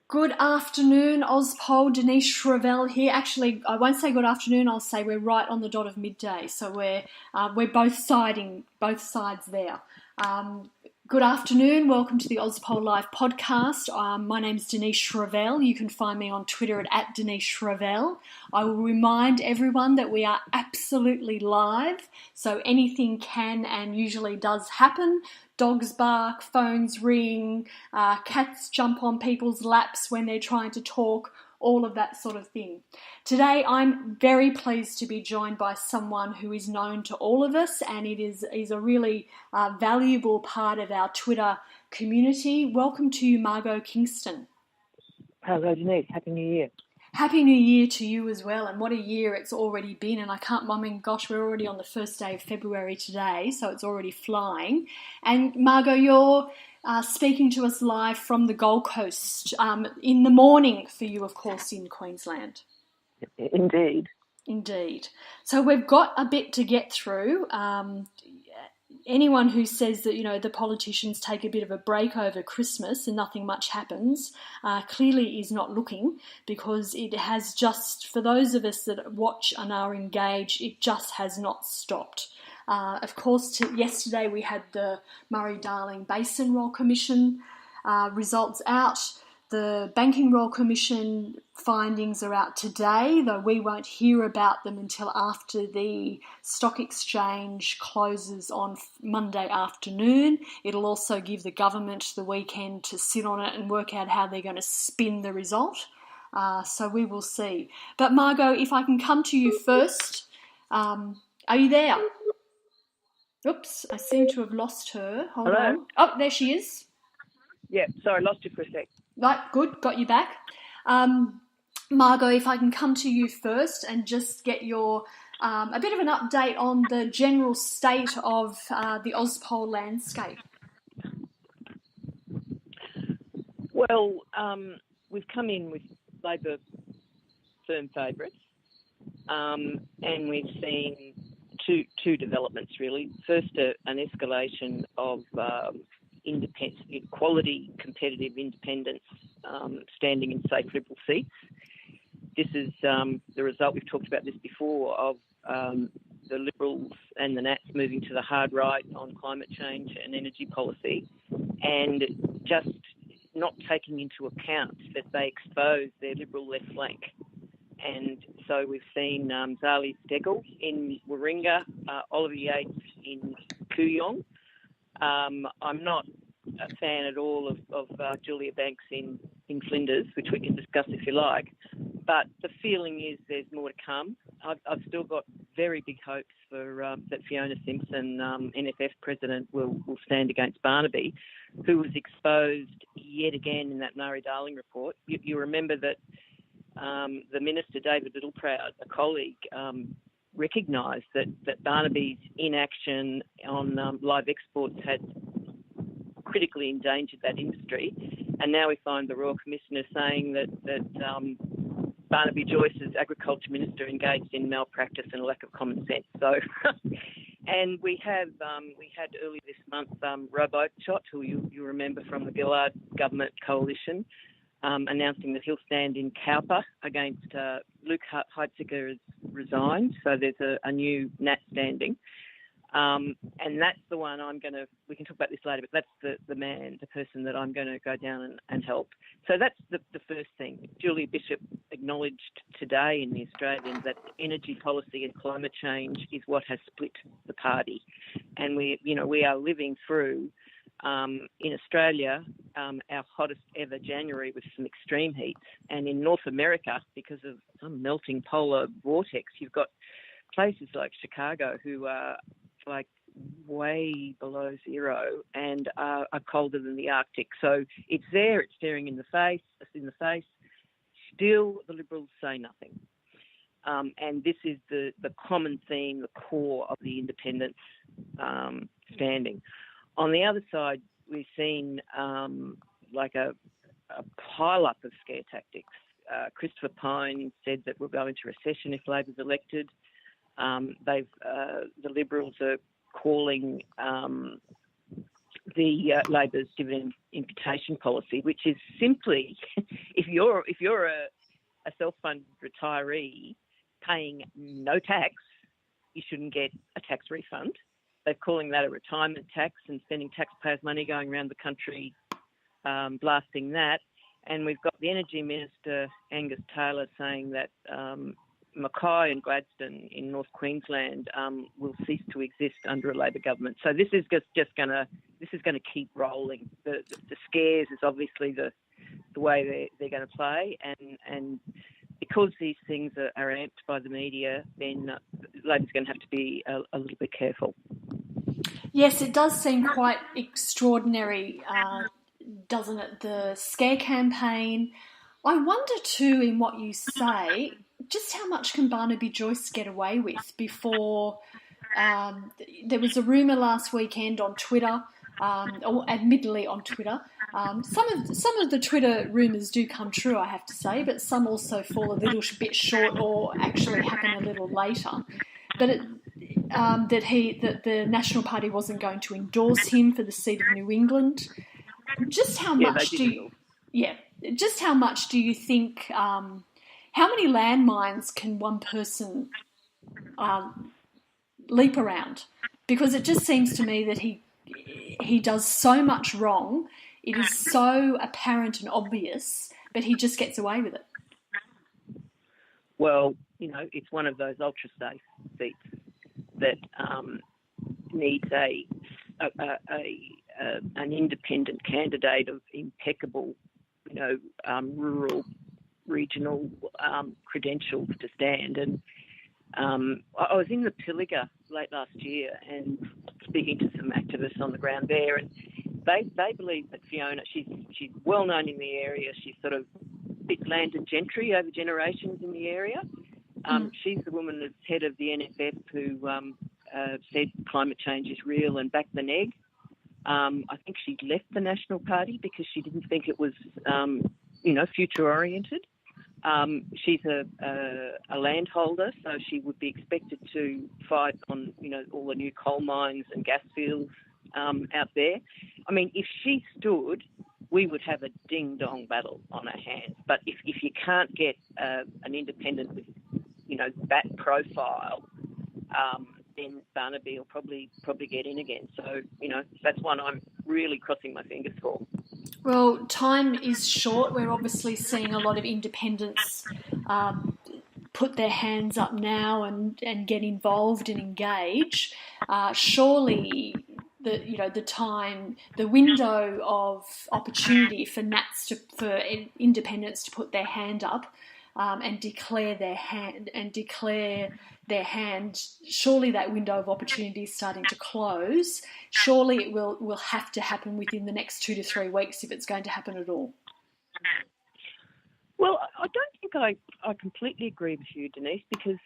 Good afternoon, auspol. Denise Shravell here. Actually, I won't say good afternoon. I'll say we're right on the dot of midday. So we're both sides there. Good afternoon. Welcome to the auspolLIVE podcast. My name's Denise Shravell. You can find me on Twitter at Denise Shravell. I will remind everyone that we are absolutely live, so anything can and usually does happen. Dogs bark, phones ring, cats jump on people's laps when they're trying to talk, all of that sort of thing. Today I'm very pleased to be joined by someone who is known to all of us, and it is a really valuable part of our Twitter community. Welcome to you, Margo Kingston. Hello, Denise. Happy New Year. Happy New Year to you as well, and what a year it's already been. And we're already on the first day of February today, so it's already flying. And Margo, you're speaking to us live from the Gold Coast in the morning for you, of course, in Queensland. Indeed. So we've got a bit to get through. Anyone who says that, the politicians take a bit of a break over Christmas and nothing much happens, clearly is not looking, because it has just, for those of us that watch and are engaged, it just has not stopped. Of course, yesterday we had the Murray-Darling Basin Royal Commission results out. The Banking Royal Commission findings are out today, though we won't hear about them until after the stock exchange closes on Monday afternoon. It'll also give the government the weekend to sit on it and work out how they're going to spin the result. So we will see. But Margo, if I can come to you first, are you there? Oops, I seem to have lost her. Hold Hello? on. Oh, there she is. Yeah, sorry, lost you for a sec. Right, good, got you back. Margo, if I can come to you first and just get your a bit of an update on the general state of the auspol landscape. Well, we've come in with Labor firm favourites, and we've seen two developments really. First, an escalation of quality, competitive independents standing in safe Liberal seats. This is the result, we've talked about this before, of the Liberals and the Nats moving to the hard right on climate change and energy policy, and just not taking into account that they expose their Liberal left flank. And so we've seen Zali Steggall in Warringah, Oliver Yates in Kooyong. I'm not a fan at all of Julia Banks in Flinders, which we can discuss if you like, but the feeling is there's more to come. I've still got very big hopes for that Fiona Simpson, NFF president, will stand against Barnaby, who was exposed yet again in that Murray-Darling report. You remember that the Minister, David Littleproud, a colleague, recognised that Barnaby's inaction on live exports had critically endangered that industry, and now we find the Royal Commissioner saying that Barnaby Joyce, as Agriculture Minister, engaged in malpractice and a lack of common sense. So, and we had earlier this month Roboshot, who you remember from the Gillard government coalition, announcing that he'll stand in Cowper against Luke Heitziger has resigned, so there's a new Nat standing. And that's the one we can talk about this later, but that's the person that I'm going to go down and help. So that's the first thing. Julia Bishop acknowledged today in the Australian that energy policy and climate change is what has split the party. And we are living through, in Australia, our hottest ever January with some extreme heat. And in North America, because of some melting polar vortex, you've got places like Chicago who are like way below zero and are colder than the Arctic. So it's there, it's staring in the face. Still, the Liberals say nothing. And this is the common theme, the core of the independents standing. On the other side, we've seen like a pile-up of scare tactics. Christopher Pyne said that we'll go into recession if Labor's elected. The Liberals are calling Labor's dividend imputation policy, which is simply if you're a self-funded retiree paying no tax, you shouldn't get a tax refund. They're calling that a retirement tax and spending taxpayers' money going around the country blasting that. And we've got the Energy Minister, Angus Taylor, saying that Mackay and Gladstone in North Queensland will cease to exist under a Labor government. So this is just going to keep rolling. The scares is obviously the way they're going to play, and because these things are amped by the media, then Labor's going to have to be a little bit careful. Yes, it does seem quite extraordinary, doesn't it? The scare campaign. I wonder too, in what you say, just how much can Barnaby Joyce get away with before there was a rumour last weekend on Twitter, or admittedly on Twitter. Some of the Twitter rumours do come true, I have to say, but some also fall a little bit short or actually happen a little later. But that the National Party wasn't going to endorse him for the seat of New England. Just how much Just how much do you think? How many landmines can one person leap around? Because it just seems to me that he does so much wrong. It is so apparent and obvious, but he just gets away with it. Well, it's one of those ultra-safe seats that needs an independent candidate of impeccable, rural, regional credentials to stand. And I was in the Pilliga late last year and speaking to some activists on the ground there, and they believe that Fiona, she's well known in the area. She's sort of bit landed gentry over generations in the area. She's the woman that's head of the NFF who said climate change is real and backed the neg. I think she left the National Party because she didn't think it was, future oriented. She's a landholder, so she would be expected to fight on, all the new coal mines and gas fields out there. I mean, if she stood, we would have a ding-dong battle on our hands. But if you can't get an independent with, that profile, then Barnaby will probably get in again. So, that's one I'm really crossing my fingers for. Well, time is short. We're obviously seeing a lot of independents put their hands up now and get involved and engage. Surely the window of opportunity for independents to put their hand up and declare their hand, surely that window of opportunity is starting to close. Surely it will have to happen within the next 2 to 3 weeks if it's going to happen at all. Well, I don't think I completely agree with you, Denise, because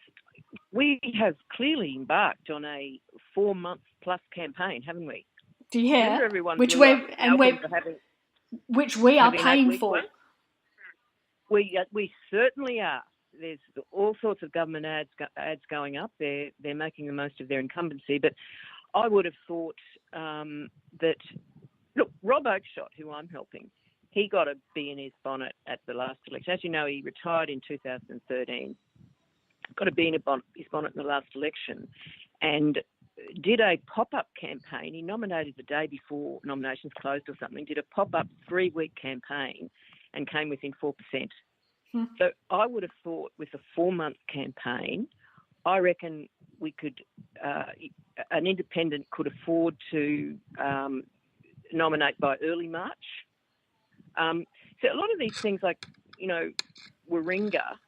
we have clearly embarked on a 4-month plus campaign, haven't we? Yeah, which we are paying for. We certainly are. There's all sorts of government ads going up. They're making the most of their incumbency. But I would have thought that, look, Rob Oakeshott, who I'm helping, he got a bee in his bonnet at the last election. As you know, he retired in 2013. Got a bee in his bonnet in the last election, and did a pop-up campaign. He nominated the day before nominations closed or something. Did a pop-up 3-week campaign, and came within 4%. So I would have thought with a 4-month campaign, I reckon we could, an independent could afford to nominate by early March. So a lot of these things like, Warringah,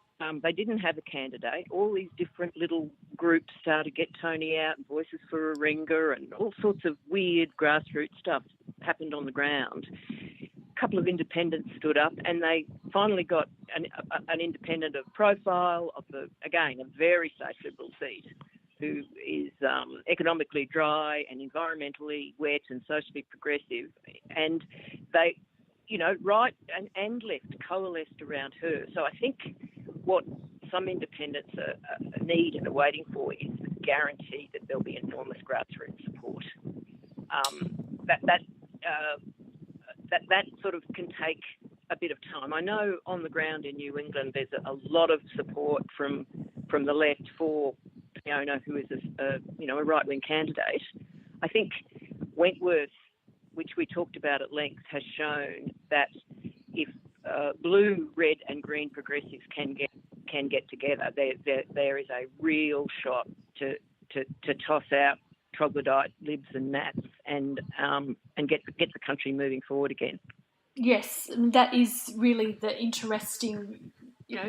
they didn't have a candidate. All these different little groups started to get Tony out and Voices for Warringah and all sorts of weird grassroots stuff happened on the ground. A couple of independents stood up and they finally got an independent of profile of a very safe Liberal seat who is economically dry and environmentally wet and socially progressive. And they, right and left coalesced around her. So I think what some independents need and are waiting for is the guarantee that there'll be enormous grassroots support. that sort of can take a bit of time. I know on the ground in New England there's a lot of support from the left for Fiona, who is a right-wing candidate. I think Wentworth, which we talked about at length, has shown that if blue, red, and green progressives can get together, there is a real shot to toss out troglodyte libs and nats and get the country moving forward again. Yes, and that is really the interesting,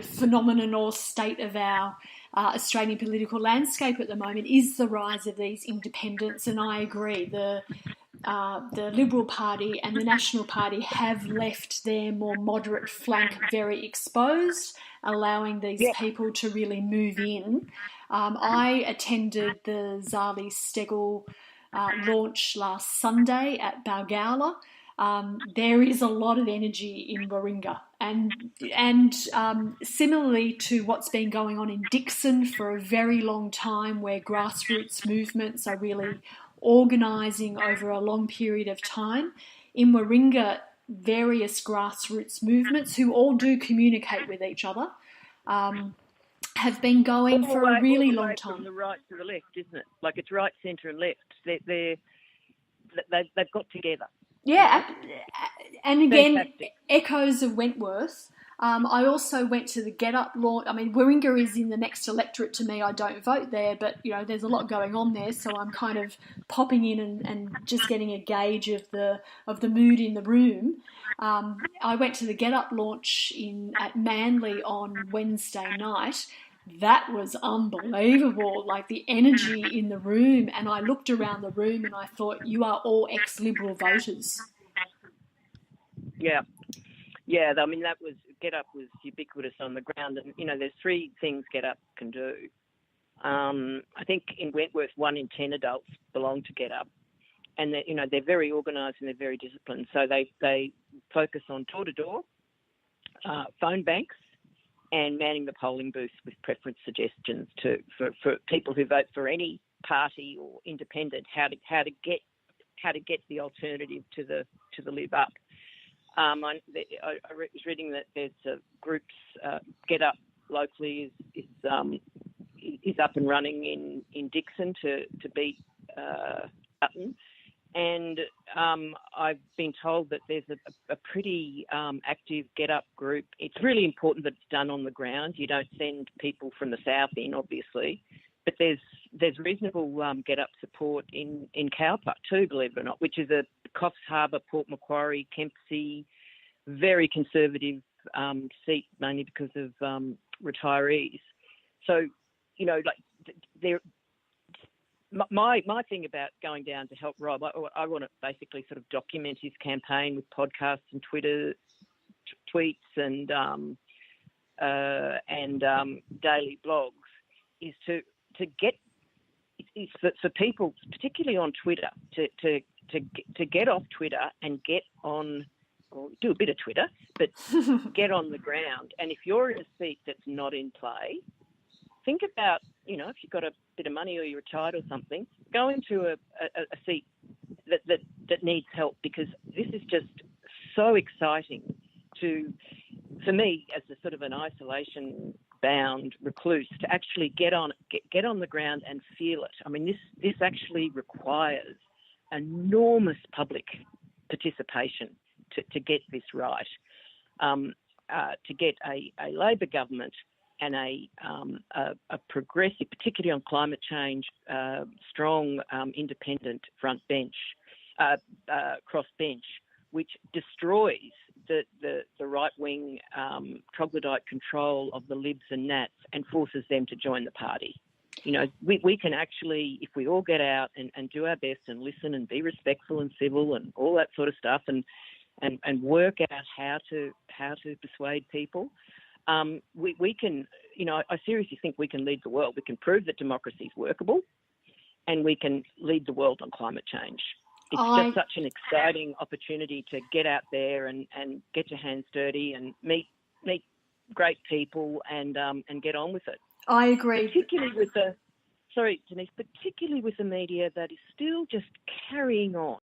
phenomenon or state of our Australian political landscape at the moment is the rise of these independents. And I agree, the Liberal Party and the National Party have left their more moderate flank very exposed, allowing these people to really move in. I attended the Zali Steggall launch last Sunday at Balgowlah. There is a lot of energy in Warringah, and similarly to what's been going on in Dixon for a very long time, where grassroots movements are really organising over a long period of time. In Warringah, various grassroots movements who all do communicate with each other have been going for a really long time. From the right to the left, isn't it? Like it's right, centre, and left. They've got together. Yeah, and again, Fantastic. Echoes of Wentworth. I also went to the Get Up launch. I mean, Warringah is in the next electorate to me. I don't vote there, but, there's a lot going on there, so I'm kind of popping in and just getting a gauge of the mood in the room. I went to the Get Up launch at Manly on Wednesday night. That was unbelievable, like the energy in the room. And I looked around the room and I thought, you are all ex-Liberal voters. Yeah. I mean, Get Up was ubiquitous on the ground. And, there's three things Get Up can do. I think in Wentworth, 1 in 10 adults belong to Get Up. And, they're very organised and they're very disciplined. So they focus on door-to-door, phone banks, and manning the polling booths with preference suggestions for people who vote for any party or independent, how to get the alternative to the Live Up. I was reading that there's groups Get Up locally is up and running in Dixon to beat Sutton. And I've been told that there's a pretty active Get Up group. It's really important that it's done on the ground. You don't send people from the south in, obviously, but there's reasonable Get Up support in Cowper too, believe it or not, which is a Coffs Harbour, Port Macquarie, Kempsey, very conservative seat, mainly because of retirees. So, they're. My thing about going down to help Rob, I want to basically sort of document his campaign with podcasts and Twitter tweets and daily blogs, is to get for people, particularly on Twitter, to get off Twitter and get on, or do a bit of Twitter, but get on the ground. And if you're in a seat that's not in play, think about, if you've got a bit of money or you're retired or something, go into a seat that needs help, because this is just so exciting for me as a sort of an isolation-bound recluse, to actually get on the ground and feel it. I mean, this actually requires enormous public participation to get this right, to get a Labor government and a progressive, particularly on climate change, strong independent front bench, cross-bench, which destroys the right-wing troglodyte control of the Libs and Nats and forces them to join the party. We can actually, if we all get out and do our best and listen and be respectful and civil and all that sort of stuff, and work out how to persuade people, we can, I seriously think we can lead the world. We can prove that democracy is workable, and we can lead the world on climate change. It's just such an exciting opportunity to get out there and get your hands dirty and meet great people and get on with it. I agree. Particularly with the media that is still just carrying on